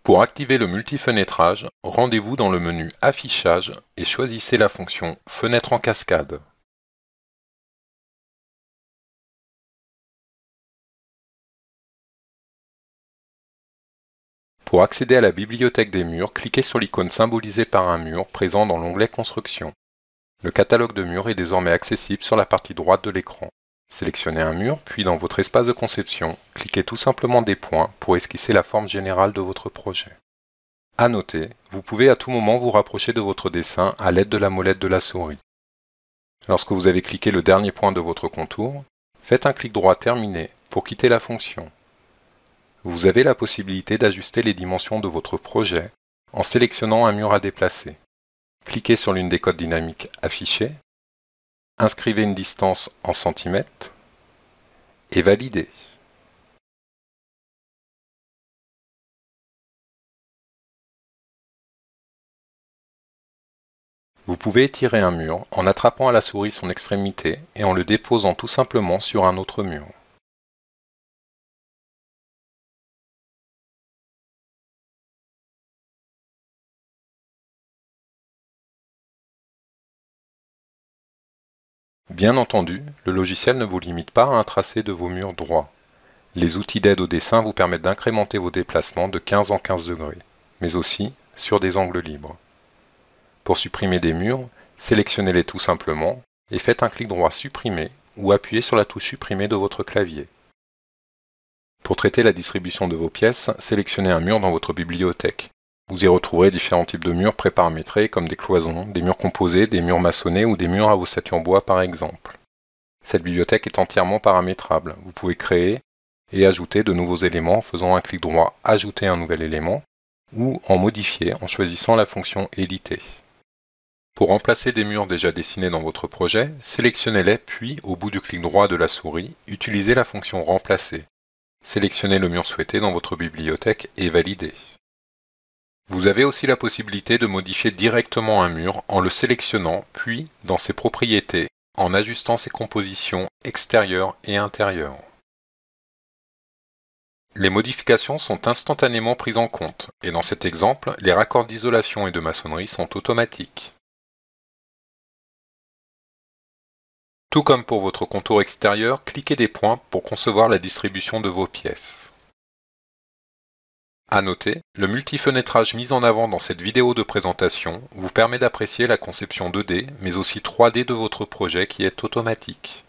Pour activer le multifenêtrage, rendez-vous dans le menu Affichage et choisissez la fonction Fenêtre en cascade. Pour accéder à la bibliothèque des murs, cliquez sur l'icône symbolisée par un mur présent dans l'onglet Construction. Le catalogue de murs est désormais accessible sur la partie droite de l'écran. Sélectionnez un mur, puis dans votre espace de conception, cliquez tout simplement des points pour esquisser la forme générale de votre projet. À noter, vous pouvez à tout moment vous rapprocher de votre dessin à l'aide de la molette de la souris. Lorsque vous avez cliqué le dernier point de votre contour, faites un clic droit terminé pour quitter la fonction. Vous avez la possibilité d'ajuster les dimensions de votre projet en sélectionnant un mur à déplacer. Cliquez sur l'une des codes dynamiques affichées, inscrivez une distance en centimètres et validez. Vous pouvez étirer un mur en attrapant à la souris son extrémité et en le déposant tout simplement sur un autre mur. Bien entendu, le logiciel ne vous limite pas à un tracé de vos murs droits. Les outils d'aide au dessin vous permettent d'incrémenter vos déplacements de 15 en 15 degrés, mais aussi sur des angles libres. Pour supprimer des murs, sélectionnez-les tout simplement et faites un clic droit Supprimer ou appuyez sur la touche Supprimer de votre clavier. Pour traiter la distribution de vos pièces, sélectionnez un mur dans votre bibliothèque. Vous y retrouverez différents types de murs préparamétrés comme des cloisons, des murs composés, des murs maçonnés ou des murs à ossature bois par exemple. Cette bibliothèque est entièrement paramétrable. Vous pouvez créer et ajouter de nouveaux éléments en faisant un clic droit Ajouter un nouvel élément ou en modifier en choisissant la fonction Éditer. Pour remplacer des murs déjà dessinés dans votre projet, sélectionnez-les puis, au bout du clic droit de la souris, utilisez la fonction Remplacer. Sélectionnez le mur souhaité dans votre bibliothèque et validez. Vous avez aussi la possibilité de modifier directement un mur en le sélectionnant, puis, dans ses propriétés, en ajustant ses compositions extérieures et intérieures. Les modifications sont instantanément prises en compte, et dans cet exemple, les raccords d'isolation et de maçonnerie sont automatiques. Tout comme pour votre contour extérieur, cliquez des points pour concevoir la distribution de vos pièces. À noter, le multifenêtrage mis en avant dans cette vidéo de présentation vous permet d'apprécier la conception 2D, mais aussi 3D de votre projet qui est automatique.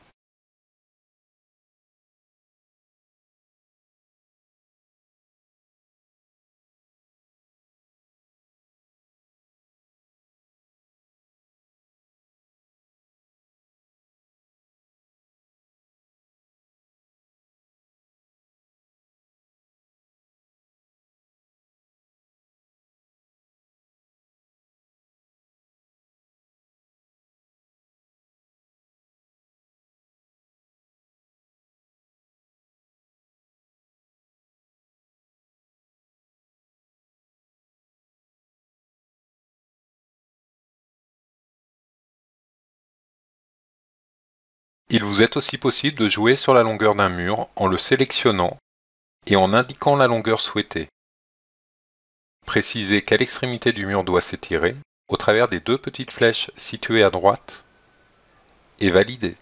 Il vous est aussi possible de jouer sur la longueur d'un mur en le sélectionnant et en indiquant la longueur souhaitée. Précisez quelle extrémité du mur doit s'étirer au travers des deux petites flèches situées à droite et validez.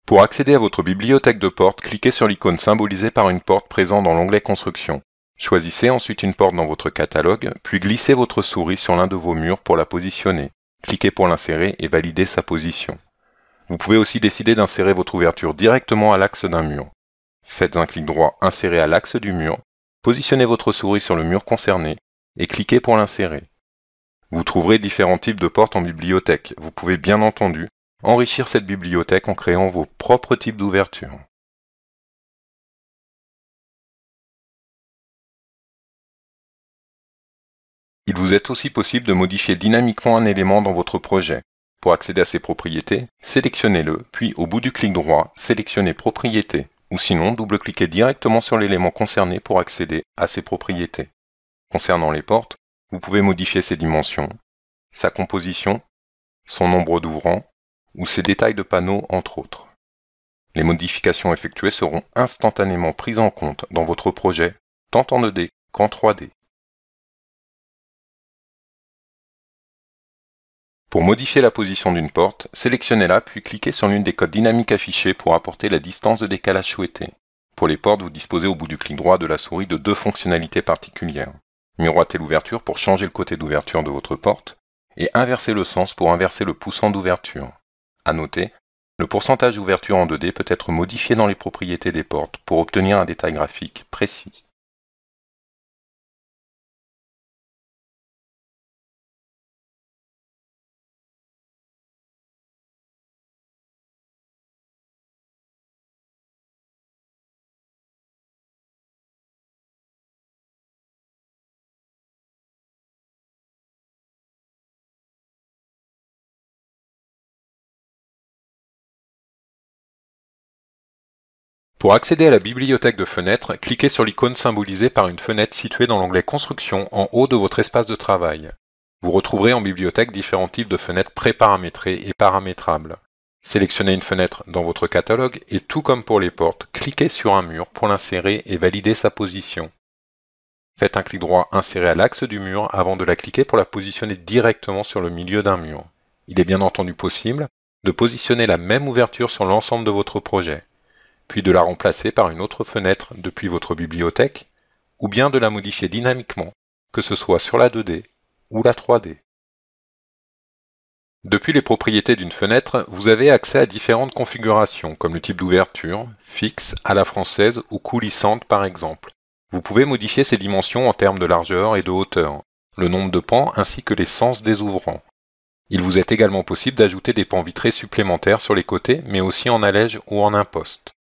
Pour accéder à votre bibliothèque de portes, cliquez sur l'icône symbolisée par une porte présente dans l'onglet Construction. Choisissez ensuite une porte dans votre catalogue, puis glissez votre souris sur l'un de vos murs pour la positionner. Cliquez pour l'insérer et validez sa position. Vous pouvez aussi décider d'insérer votre ouverture directement à l'axe d'un mur. Faites un clic droit Insérer à l'axe du mur, positionnez votre souris sur le mur concerné et cliquez pour l'insérer. Vous trouverez différents types de portes en bibliothèque. Vous pouvez bien entendu enrichir cette bibliothèque en créant vos propres types d'ouvertures. Il vous est aussi possible de modifier dynamiquement un élément dans votre projet. Pour accéder à ces propriétés, sélectionnez-le, puis au bout du clic droit, sélectionnez Propriétés, ou sinon double-cliquez directement sur l'élément concerné pour accéder à ces propriétés. Concernant les portes, vous pouvez modifier ses dimensions, sa composition, son nombre d'ouvrants ou ses détails de panneaux entre autres. Les modifications effectuées seront instantanément prises en compte dans votre projet, tant en 2D qu'en 3D. Pour modifier la position d'une porte, sélectionnez-la puis cliquez sur l'une des codes dynamiques affichées pour apporter la distance de décalage souhaitée. Pour les portes, vous disposez au bout du clic droit de la souris de deux fonctionnalités particulières. Miroiter l'ouverture pour changer le côté d'ouverture de votre porte et inverser le sens pour inverser le poussant d'ouverture. À noter, le pourcentage d'ouverture en 2D peut être modifié dans les propriétés des portes pour obtenir un détail graphique précis. Pour accéder à la bibliothèque de fenêtres, cliquez sur l'icône symbolisée par une fenêtre située dans l'onglet Construction en haut de votre espace de travail. Vous retrouverez en bibliothèque différents types de fenêtres préparamétrées et paramétrables. Sélectionnez une fenêtre dans votre catalogue et tout comme pour les portes, cliquez sur un mur pour l'insérer et valider sa position. Faites un clic droit inséré à l'axe du mur avant de la cliquer pour la positionner directement sur le milieu d'un mur. Il est bien entendu possible de positionner la même ouverture sur l'ensemble de votre projet, puis de la remplacer par une autre fenêtre depuis votre bibliothèque, ou bien de la modifier dynamiquement, que ce soit sur la 2D ou la 3D. Depuis les propriétés d'une fenêtre, vous avez accès à différentes configurations, comme le type d'ouverture, fixe, à la française ou coulissante par exemple. Vous pouvez modifier ses dimensions en termes de largeur et de hauteur, le nombre de pans ainsi que les sens des ouvrants. Il vous est également possible d'ajouter des pans vitrés supplémentaires sur les côtés, mais aussi en allège ou en imposte.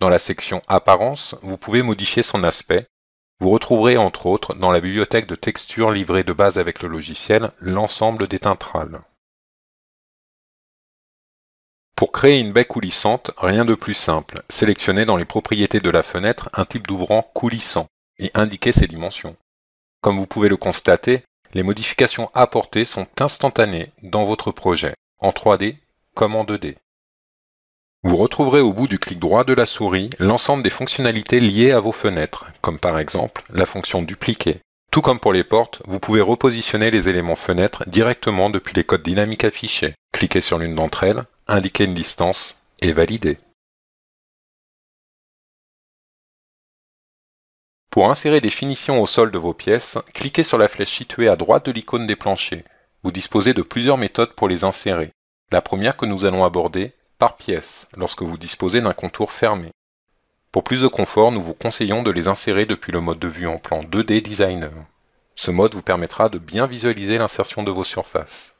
Dans la section Apparence, vous pouvez modifier son aspect. Vous retrouverez entre autres dans la bibliothèque de textures livrée de base avec le logiciel l'ensemble des teintrales. Pour créer une baie coulissante, rien de plus simple. Sélectionnez dans les propriétés de la fenêtre un type d'ouvrant coulissant et indiquez ses dimensions. Comme vous pouvez le constater, les modifications apportées sont instantanées dans votre projet, en 3D comme en 2D. Vous retrouverez au bout du clic droit de la souris l'ensemble des fonctionnalités liées à vos fenêtres, comme par exemple la fonction dupliquer. Tout comme pour les portes, vous pouvez repositionner les éléments fenêtres directement depuis les codes dynamiques affichés. Cliquez sur l'une d'entre elles, indiquez une distance et validez. Pour insérer des finitions au sol de vos pièces, cliquez sur la flèche située à droite de l'icône des planchers. Vous disposez de plusieurs méthodes pour les insérer. La première que nous allons aborder, par pièce, lorsque vous disposez d'un contour fermé. Pour plus de confort, nous vous conseillons de les insérer depuis le mode de vue en plan 2D Designer. Ce mode vous permettra de bien visualiser l'insertion de vos surfaces.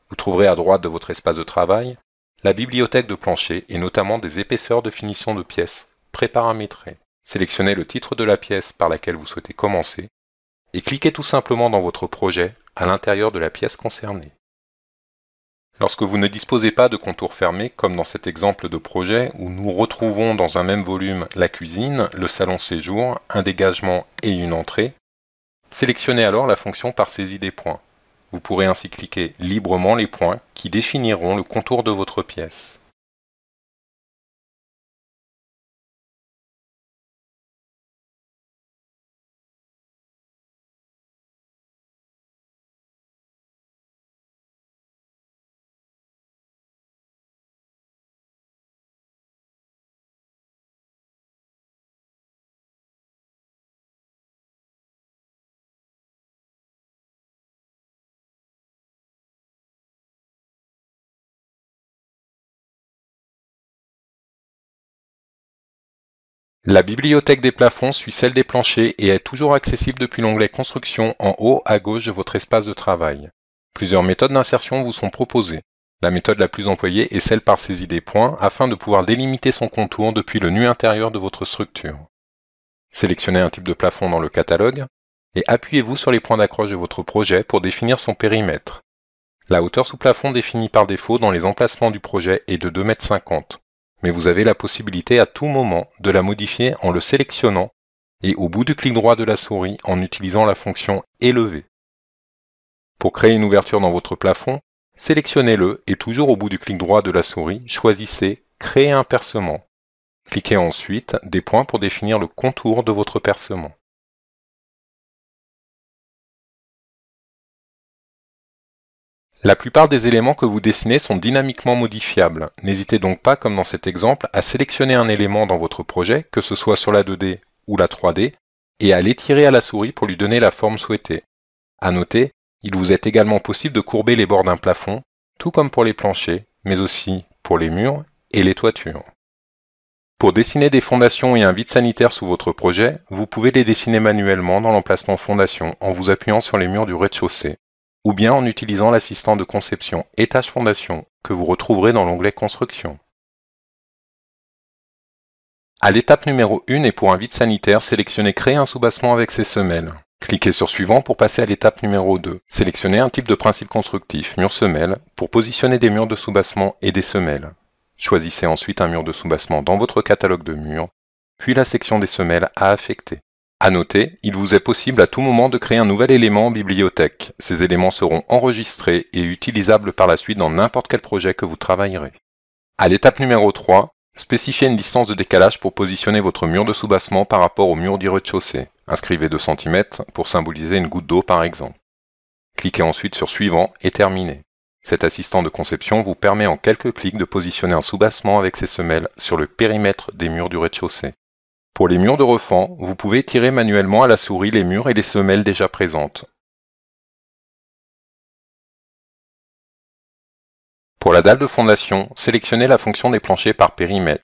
Vous trouverez à droite de votre espace de travail la bibliothèque de plancher et notamment des épaisseurs de finition de pièces préparamétrées. Sélectionnez le titre de la pièce par laquelle vous souhaitez commencer et cliquez tout simplement dans votre projet à l'intérieur de la pièce concernée. Lorsque vous ne disposez pas de contour fermé, comme dans cet exemple de projet où nous retrouvons dans un même volume la cuisine, le salon séjour, un dégagement et une entrée, sélectionnez alors la fonction par saisie des points. Vous pourrez ainsi cliquer librement les points qui définiront le contour de votre pièce. La bibliothèque des plafonds suit celle des planchers et est toujours accessible depuis l'onglet Construction en haut à gauche de votre espace de travail. Plusieurs méthodes d'insertion vous sont proposées. La méthode la plus employée est celle par saisie des points afin de pouvoir délimiter son contour depuis le nu intérieur de votre structure. Sélectionnez un type de plafond dans le catalogue et appuyez-vous sur les points d'accroche de votre projet pour définir son périmètre. La hauteur sous plafond définie par défaut dans les emplacements du projet est de 2,50 m, mais vous avez la possibilité à tout moment de la modifier en le sélectionnant et au bout du clic droit de la souris en utilisant la fonction élever. Pour créer une ouverture dans votre plafond, sélectionnez-le et toujours au bout du clic droit de la souris, choisissez créer un percement. Cliquez ensuite des points pour définir le contour de votre percement. La plupart des éléments que vous dessinez sont dynamiquement modifiables. N'hésitez donc pas, comme dans cet exemple, à sélectionner un élément dans votre projet, que ce soit sur la 2D ou la 3D, et à l'étirer à la souris pour lui donner la forme souhaitée. À noter, il vous est également possible de courber les bords d'un plafond, tout comme pour les planchers, mais aussi pour les murs et les toitures. Pour dessiner des fondations et un vide sanitaire sous votre projet, vous pouvez les dessiner manuellement dans l'emplacement fondation en vous appuyant sur les murs du rez-de-chaussée, ou bien en utilisant l'assistant de conception étage fondation que vous retrouverez dans l'onglet construction. À l'étape numéro 1 et pour un vide sanitaire, sélectionnez créer un soubassement avec ses semelles. Cliquez sur suivant pour passer à l'étape numéro 2. Sélectionnez un type de principe constructif, mur-semelle, pour positionner des murs de soubassement et des semelles. Choisissez ensuite un mur de soubassement dans votre catalogue de murs, puis la section des semelles à affecter. À noter, il vous est possible à tout moment de créer un nouvel élément en bibliothèque. Ces éléments seront enregistrés et utilisables par la suite dans n'importe quel projet que vous travaillerez. À l'étape numéro 3, spécifiez une distance de décalage pour positionner votre mur de soubassement par rapport au mur du rez-de-chaussée. Inscrivez 2 cm pour symboliser une goutte d'eau par exemple. Cliquez ensuite sur suivant et terminez. Cet assistant de conception vous permet en quelques clics de positionner un soubassement avec ses semelles sur le périmètre des murs du rez-de-chaussée. Pour les murs de refend, vous pouvez tirer manuellement à la souris les murs et les semelles déjà présentes. Pour la dalle de fondation, sélectionnez la fonction des planchers par périmètre.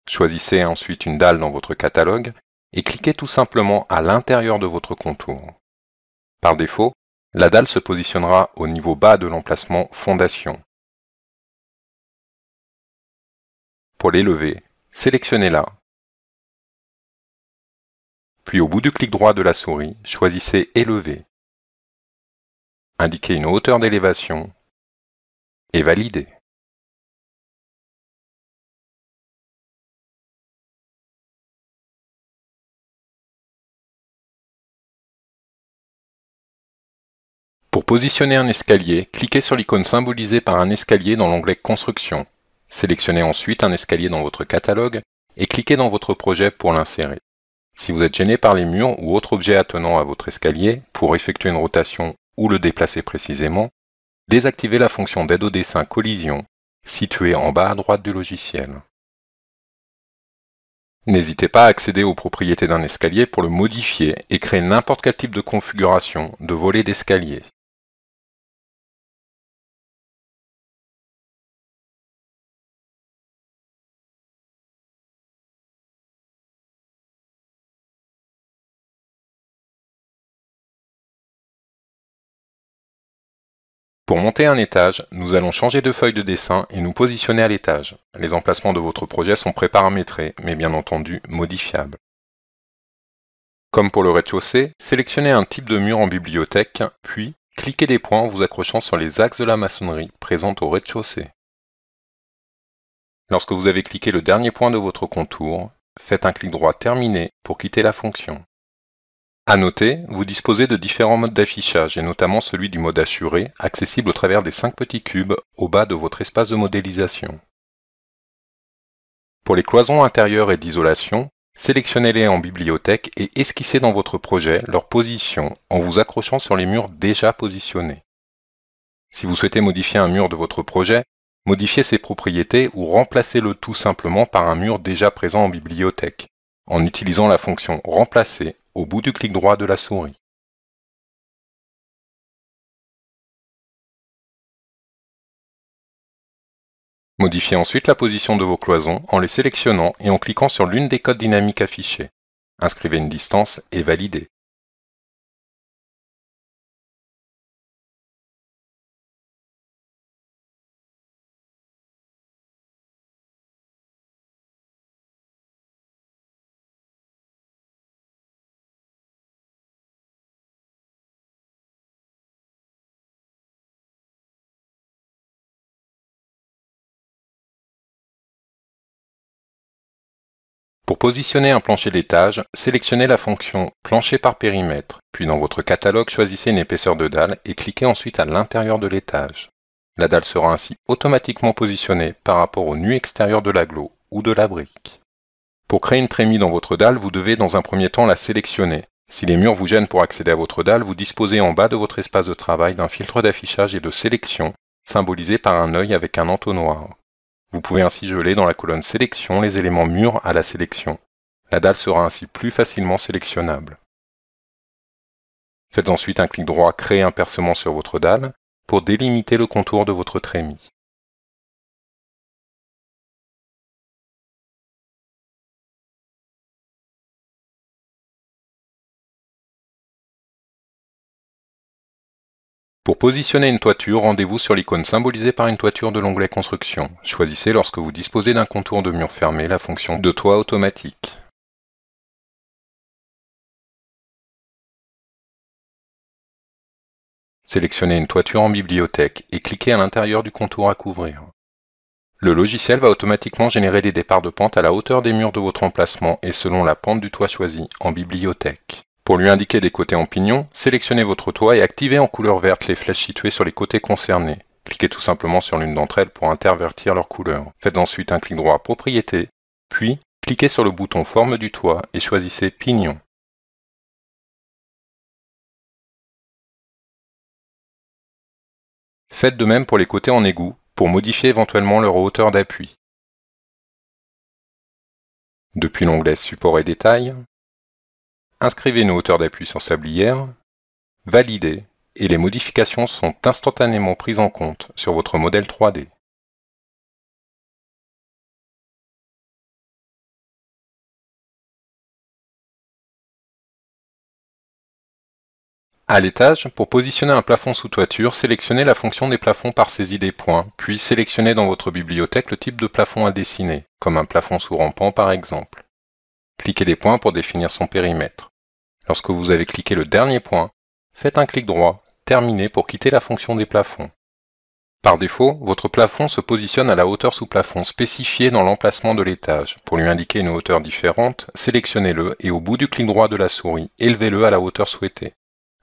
Choisissez ensuite une dalle dans votre catalogue et cliquez tout simplement à l'intérieur de votre contour. Par défaut, la dalle se positionnera au niveau bas de l'emplacement fondation. Pour l'élever, sélectionnez-la. Puis au bout du clic droit de la souris, choisissez élever. Indiquez une hauteur d'élévation et validez. Pour positionner un escalier, cliquez sur l'icône symbolisée par un escalier dans l'onglet Construction. Sélectionnez ensuite un escalier dans votre catalogue et cliquez dans votre projet pour l'insérer. Si vous êtes gêné par les murs ou autres objets attenants à votre escalier, pour effectuer une rotation ou le déplacer précisément, désactivez la fonction d'aide au dessin collision située en bas à droite du logiciel. N'hésitez pas à accéder aux propriétés d'un escalier pour le modifier et créer n'importe quel type de configuration de volet d'escalier. Pour monter un étage, nous allons changer de feuille de dessin et nous positionner à l'étage. Les emplacements de votre projet sont préparamétrés, mais bien entendu modifiables. Comme pour le rez-de-chaussée, sélectionnez un type de mur en bibliothèque, puis cliquez des points en vous accrochant sur les axes de la maçonnerie présente au rez-de-chaussée. Lorsque vous avez cliqué le dernier point de votre contour, faites un clic droit terminé pour quitter la fonction. À noter, vous disposez de différents modes d'affichage et notamment celui du mode assuré, accessible au travers des 5 petits cubes au bas de votre espace de modélisation. Pour les cloisons intérieures et d'isolation, sélectionnez-les en bibliothèque et esquissez dans votre projet leur position en vous accrochant sur les murs déjà positionnés. Si vous souhaitez modifier un mur de votre projet, modifiez ses propriétés ou remplacez-le tout simplement par un mur déjà présent en bibliothèque, en utilisant la fonction Remplacer au bout du clic droit de la souris. Modifiez ensuite la position de vos cloisons en les sélectionnant et en cliquant sur l'une des codes dynamiques affichées. Inscrivez une distance et validez. Pour positionner un plancher d'étage, sélectionnez la fonction Plancher par périmètre, puis dans votre catalogue, choisissez une épaisseur de dalle et cliquez ensuite à l'intérieur de l'étage. La dalle sera ainsi automatiquement positionnée par rapport au nu extérieur de l'agglo ou de la brique. Pour créer une trémie dans votre dalle, vous devez dans un premier temps la sélectionner. Si les murs vous gênent pour accéder à votre dalle, vous disposez en bas de votre espace de travail d'un filtre d'affichage et de sélection, symbolisé par un œil avec un entonnoir. Vous pouvez ainsi geler dans la colonne Sélection les éléments murs à la sélection. La dalle sera ainsi plus facilement sélectionnable. Faites ensuite un clic droit Créer un percement sur votre dalle pour délimiter le contour de votre trémie. Pour positionner une toiture, rendez-vous sur l'icône symbolisée par une toiture de l'onglet Construction. Choisissez lorsque vous disposez d'un contour de mur fermé la fonction de toit automatique. Sélectionnez une toiture en bibliothèque et cliquez à l'intérieur du contour à couvrir. Le logiciel va automatiquement générer des départs de pente à la hauteur des murs de votre emplacement et selon la pente du toit choisi en bibliothèque. Pour lui indiquer des côtés en pignon, sélectionnez votre toit et activez en couleur verte les flèches situées sur les côtés concernés. Cliquez tout simplement sur l'une d'entre elles pour intervertir leur couleur. Faites ensuite un clic droit Propriétés, puis cliquez sur le bouton Forme du toit et choisissez Pignon. Faites de même pour les côtés en égout, pour modifier éventuellement leur hauteur d'appui. Depuis l'onglet Support et détails, inscrivez une hauteur d'appui sur sablière, validez, et les modifications sont instantanément prises en compte sur votre modèle 3D. À l'étage, pour positionner un plafond sous toiture, sélectionnez la fonction des plafonds par saisie des points, puis sélectionnez dans votre bibliothèque le type de plafond à dessiner, comme un plafond sous rampant par exemple. Cliquez des points pour définir son périmètre. Lorsque vous avez cliqué le dernier point, faites un clic droit, Terminer pour quitter la fonction des plafonds. Par défaut, votre plafond se positionne à la hauteur sous plafond spécifiée dans l'emplacement de l'étage. Pour lui indiquer une hauteur différente, sélectionnez-le et au bout du clic droit de la souris, élevez-le à la hauteur souhaitée.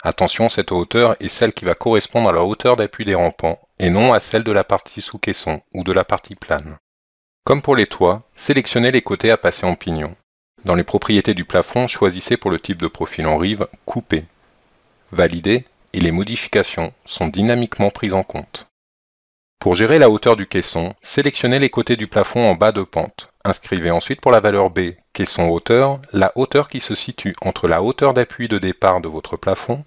Attention, cette hauteur est celle qui va correspondre à la hauteur d'appui des rampants et non à celle de la partie sous caisson ou de la partie plane. Comme pour les toits, sélectionnez les côtés à passer en pignon. Dans les propriétés du plafond, choisissez pour le type de profil en rive « Couper ». Validez et les modifications sont dynamiquement prises en compte. Pour gérer la hauteur du caisson, sélectionnez les côtés du plafond en bas de pente. Inscrivez ensuite pour la valeur B, caisson hauteur, la hauteur qui se situe entre la hauteur d'appui de départ de votre plafond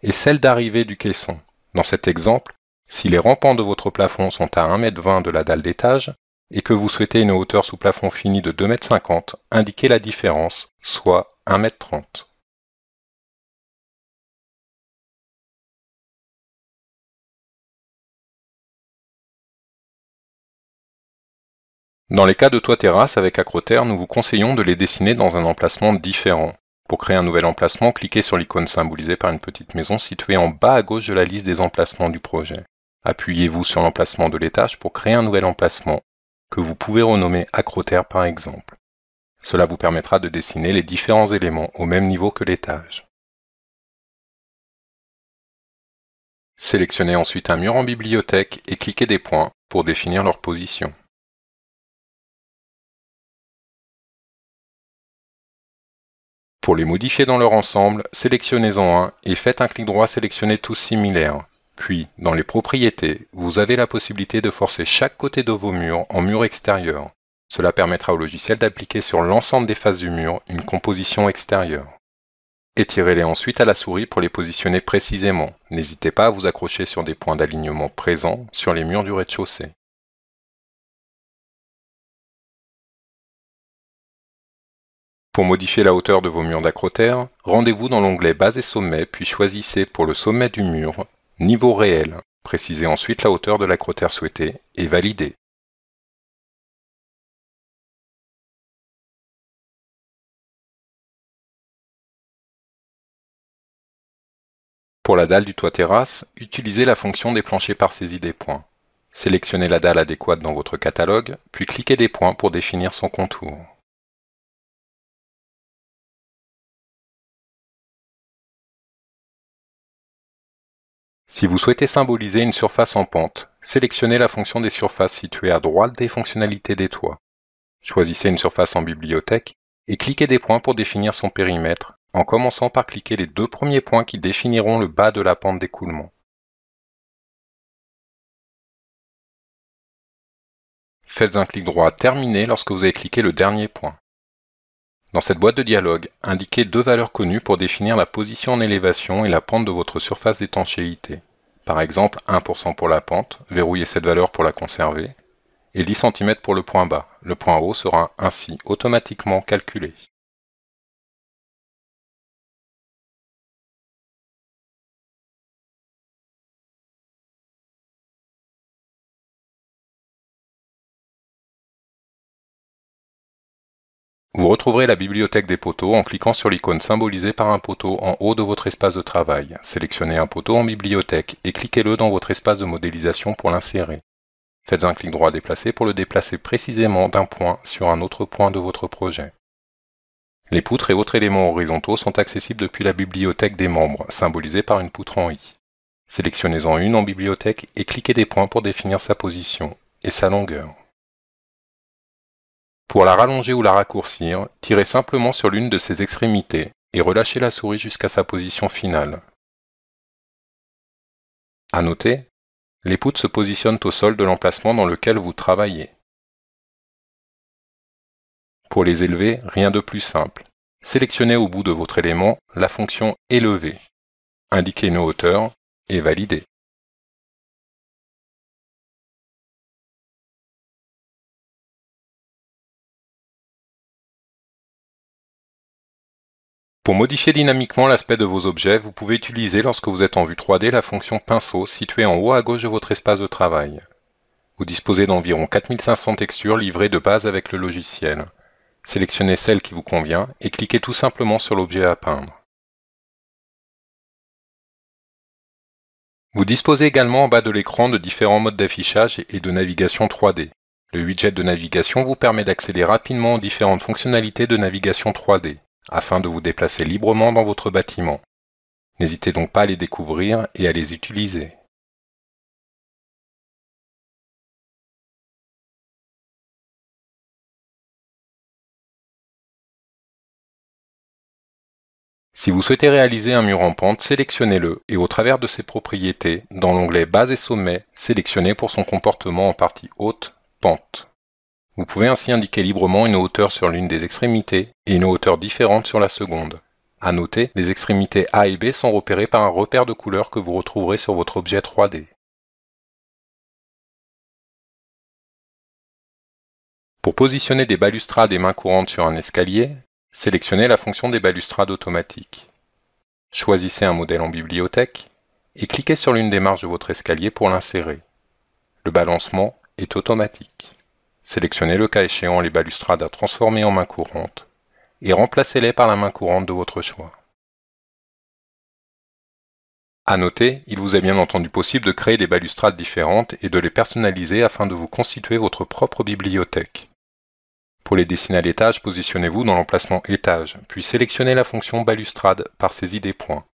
et celle d'arrivée du caisson. Dans cet exemple, si les rampants de votre plafond sont à 1,20 m de la dalle d'étage et que vous souhaitez une hauteur sous plafond fini de 2,50 m, indiquez la différence, soit 1,30 m. Dans les cas de toit terrasse avec acrotère, nous vous conseillons de les dessiner dans un emplacement différent. Pour créer un nouvel emplacement, cliquez sur l'icône symbolisée par une petite maison située en bas à gauche de la liste des emplacements du projet. Appuyez-vous sur l'emplacement de l'étage pour créer un nouvel emplacement, que vous pouvez renommer acrotère par exemple. Cela vous permettra de dessiner les différents éléments au même niveau que l'étage. Sélectionnez ensuite un mur en bibliothèque et cliquez des points pour définir leur position. Pour les modifier dans leur ensemble, sélectionnez-en un et faites un clic droit Sélectionner tous similaires. Puis, dans les propriétés, vous avez la possibilité de forcer chaque côté de vos murs en mur extérieur. Cela permettra au logiciel d'appliquer sur l'ensemble des faces du mur une composition extérieure. Étirez-les ensuite à la souris pour les positionner précisément. N'hésitez pas à vous accrocher sur des points d'alignement présents sur les murs du rez-de-chaussée. Pour modifier la hauteur de vos murs d'acrotère, rendez-vous dans l'onglet Base et sommet, puis choisissez pour le sommet du mur Niveau réel. Précisez ensuite la hauteur de l'acrotère souhaitée et validez. Pour la dalle du toit terrasse, utilisez la fonction des planchers par saisie des points. Sélectionnez la dalle adéquate dans votre catalogue, puis cliquez des points pour définir son contour. Si vous souhaitez symboliser une surface en pente, sélectionnez la fonction des surfaces située à droite des fonctionnalités des toits. Choisissez une surface en bibliothèque et cliquez des points pour définir son périmètre, en commençant par cliquer les 2 premiers points qui définiront le bas de la pente d'écoulement. Faites un clic droit terminé lorsque vous avez cliqué le dernier point. Dans cette boîte de dialogue, indiquez 2 valeurs connues pour définir la position en élévation et la pente de votre surface d'étanchéité. Par exemple, 1% pour la pente, verrouillez cette valeur pour la conserver, et 10 cm pour le point bas. Le point haut sera ainsi automatiquement calculé. Vous retrouverez la bibliothèque des poteaux en cliquant sur l'icône symbolisée par un poteau en haut de votre espace de travail. Sélectionnez un poteau en bibliothèque et cliquez-le dans votre espace de modélisation pour l'insérer. Faites un clic droit déplacé pour le déplacer précisément d'un point sur un autre point de votre projet. Les poutres et autres éléments horizontaux sont accessibles depuis la bibliothèque des membres, symbolisée par une poutre en I. Sélectionnez-en une en bibliothèque et cliquez des points pour définir sa position et sa longueur. Pour la rallonger ou la raccourcir, tirez simplement sur l'une de ses extrémités et relâchez la souris jusqu'à sa position finale. À noter, les poutres se positionnent au sol de l'emplacement dans lequel vous travaillez. Pour les élever, rien de plus simple. Sélectionnez au bout de votre élément la fonction Élever. Indiquez une hauteur et validez. Pour modifier dynamiquement l'aspect de vos objets, vous pouvez utiliser lorsque vous êtes en vue 3D la fonction pinceau située en haut à gauche de votre espace de travail. Vous disposez d'environ 4500 textures livrées de base avec le logiciel. Sélectionnez celle qui vous convient et cliquez tout simplement sur l'objet à peindre. Vous disposez également en bas de l'écran de différents modes d'affichage et de navigation 3D. Le widget de navigation vous permet d'accéder rapidement aux différentes fonctionnalités de navigation 3D, afin de vous déplacer librement dans votre bâtiment. N'hésitez donc pas à les découvrir et à les utiliser. Si vous souhaitez réaliser un mur en pente, sélectionnez-le et au travers de ses propriétés, dans l'onglet Base et Sommet, sélectionnez pour son comportement en partie haute, pente. Vous pouvez ainsi indiquer librement une hauteur sur l'une des extrémités et une hauteur différente sur la seconde. À noter, les extrémités A et B sont repérées par un repère de couleur que vous retrouverez sur votre objet 3D. Pour positionner des balustrades et mains courantes sur un escalier, sélectionnez la fonction des balustrades automatiques. Choisissez un modèle en bibliothèque et cliquez sur l'une des marches de votre escalier pour l'insérer. Le balancement est automatique. Sélectionnez le cas échéant les balustrades à transformer en main courante et remplacez-les par la main courante de votre choix. À noter, il vous est bien entendu possible de créer des balustrades différentes et de les personnaliser afin de vous constituer votre propre bibliothèque. Pour les dessiner à l'étage, positionnez-vous dans l'emplacement étage, puis sélectionnez la fonction balustrade par saisie des points.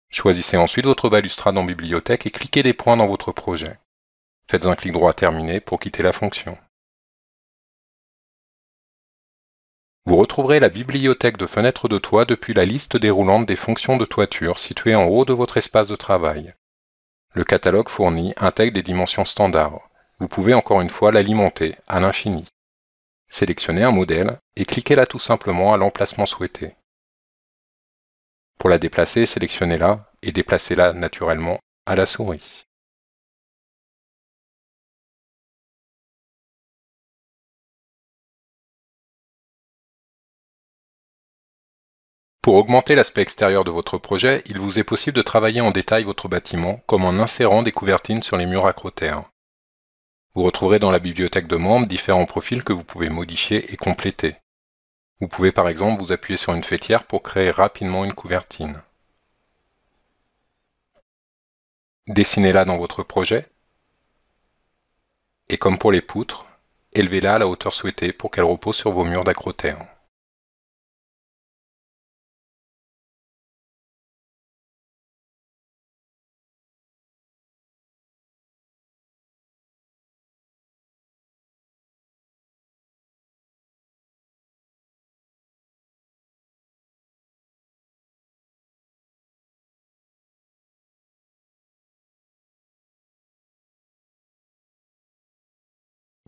Choisissez ensuite votre balustrade en bibliothèque et cliquez des points dans votre projet. Faites un clic droit terminé pour quitter la fonction. Vous retrouverez la bibliothèque de fenêtres de toit depuis la liste déroulante des fonctions de toiture située en haut de votre espace de travail. Le catalogue fourni intègre des dimensions standards. Vous pouvez encore une fois l'alimenter à l'infini. Sélectionnez un modèle et cliquez-la tout simplement à l'emplacement souhaité. Pour la déplacer, sélectionnez-la et déplacez-la naturellement à la souris. Pour augmenter l'aspect extérieur de votre projet, il vous est possible de travailler en détail votre bâtiment, comme en insérant des couvertines sur les murs acrotères. Vous retrouverez dans la bibliothèque de membres différents profils que vous pouvez modifier et compléter. Vous pouvez par exemple vous appuyer sur une fêtière pour créer rapidement une couvertine. Dessinez-la dans votre projet. Et comme pour les poutres, élevez-la à la hauteur souhaitée pour qu'elle repose sur vos murs d'acrotère.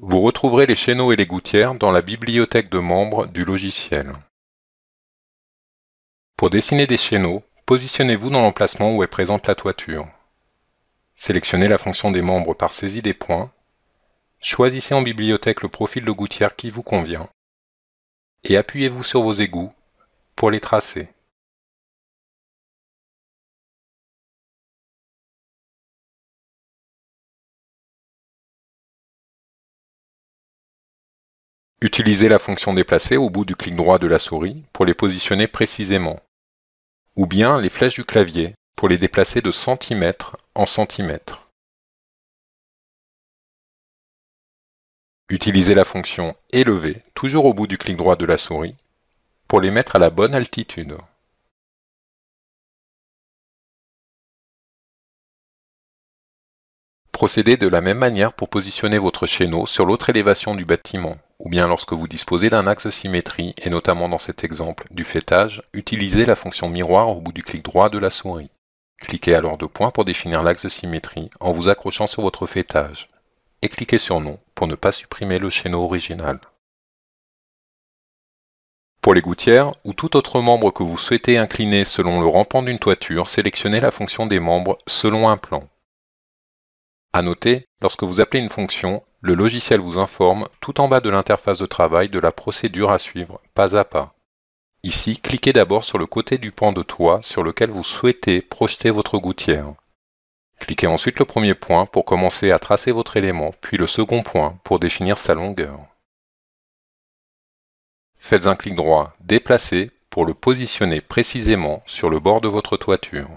Vous retrouverez les chéneaux et les gouttières dans la bibliothèque de membres du logiciel. Pour dessiner des chéneaux, positionnez-vous dans l'emplacement où est présente la toiture. Sélectionnez la fonction des membres par saisie des points. Choisissez en bibliothèque le profil de gouttière qui vous convient. Et appuyez-vous sur vos égouts pour les tracer. Utilisez la fonction déplacer au bout du clic droit de la souris pour les positionner précisément. Ou bien les flèches du clavier pour les déplacer de centimètre en centimètre. Utilisez la fonction élever, toujours au bout du clic droit de la souris, pour les mettre à la bonne altitude. Procédez de la même manière pour positionner votre chéneau sur l'autre élévation du bâtiment, ou bien lorsque vous disposez d'un axe de symétrie, et notamment dans cet exemple du faîtage, utilisez la fonction miroir au bout du clic droit de la souris. Cliquez alors deux points pour définir l'axe de symétrie en vous accrochant sur votre faîtage, et cliquez sur non pour ne pas supprimer le chéneau original. Pour les gouttières, ou tout autre membre que vous souhaitez incliner selon le rampant d'une toiture, sélectionnez la fonction des membres selon un plan. À noter, lorsque vous appelez une fonction, le logiciel vous informe tout en bas de l'interface de travail de la procédure à suivre, pas à pas. Ici, cliquez d'abord sur le côté du pan de toit sur lequel vous souhaitez projeter votre gouttière. Cliquez ensuite le premier point pour commencer à tracer votre élément, puis le second point pour définir sa longueur. Faites un clic droit Déplacer pour le positionner précisément sur le bord de votre toiture.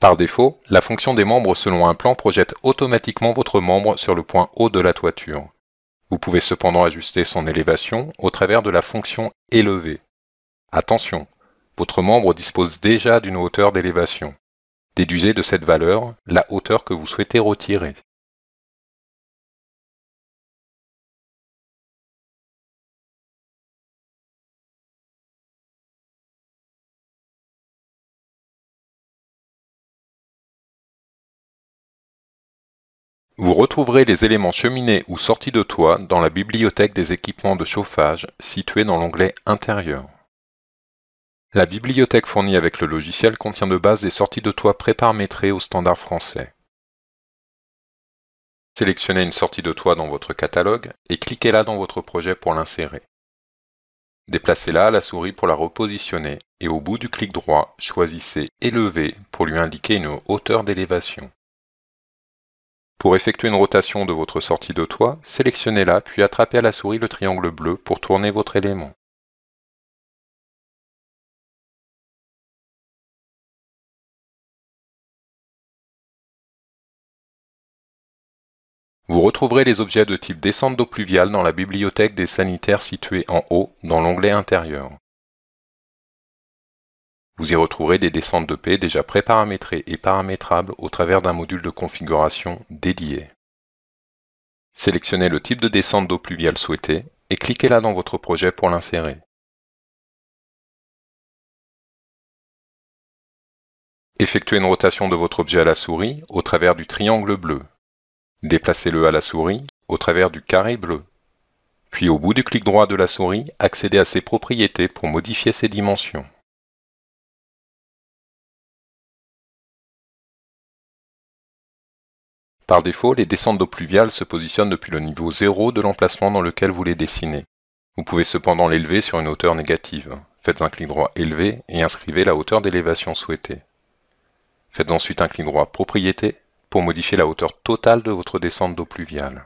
Par défaut, la fonction des membres selon un plan projette automatiquement votre membre sur le point haut de la toiture. Vous pouvez cependant ajuster son élévation au travers de la fonction élever. Attention, votre membre dispose déjà d'une hauteur d'élévation. Déduisez de cette valeur la hauteur que vous souhaitez retirer. Vous retrouverez les éléments cheminée ou sortie de toit dans la bibliothèque des équipements de chauffage située dans l'onglet Intérieur. La bibliothèque fournie avec le logiciel contient de base des sorties de toit préparamétrées au standard français. Sélectionnez une sortie de toit dans votre catalogue et cliquez-la dans votre projet pour l'insérer. Déplacez-la à la souris pour la repositionner et au bout du clic droit, choisissez Élever pour lui indiquer une hauteur d'élévation. Pour effectuer une rotation de votre sortie de toit, sélectionnez-la puis attrapez à la souris le triangle bleu pour tourner votre élément. Vous retrouverez les objets de type descente d'eau pluviale dans la bibliothèque des sanitaires située en haut dans l'onglet Intérieur. Vous y retrouverez des descentes de P déjà préparamétrées et paramétrables au travers d'un module de configuration dédié. Sélectionnez le type de descente d'eau pluviale souhaité et cliquez-la dans votre projet pour l'insérer. Effectuez une rotation de votre objet à la souris au travers du triangle bleu. Déplacez-le à la souris au travers du carré bleu. Puis au bout du clic droit de la souris, accédez à ses propriétés pour modifier ses dimensions. Par défaut, les descentes d'eau pluviale se positionnent depuis le niveau 0 de l'emplacement dans lequel vous les dessinez. Vous pouvez cependant l'élever sur une hauteur négative. Faites un clic droit Élever et inscrivez la hauteur d'élévation souhaitée. Faites ensuite un clic droit Propriétés pour modifier la hauteur totale de votre descente d'eau pluviale.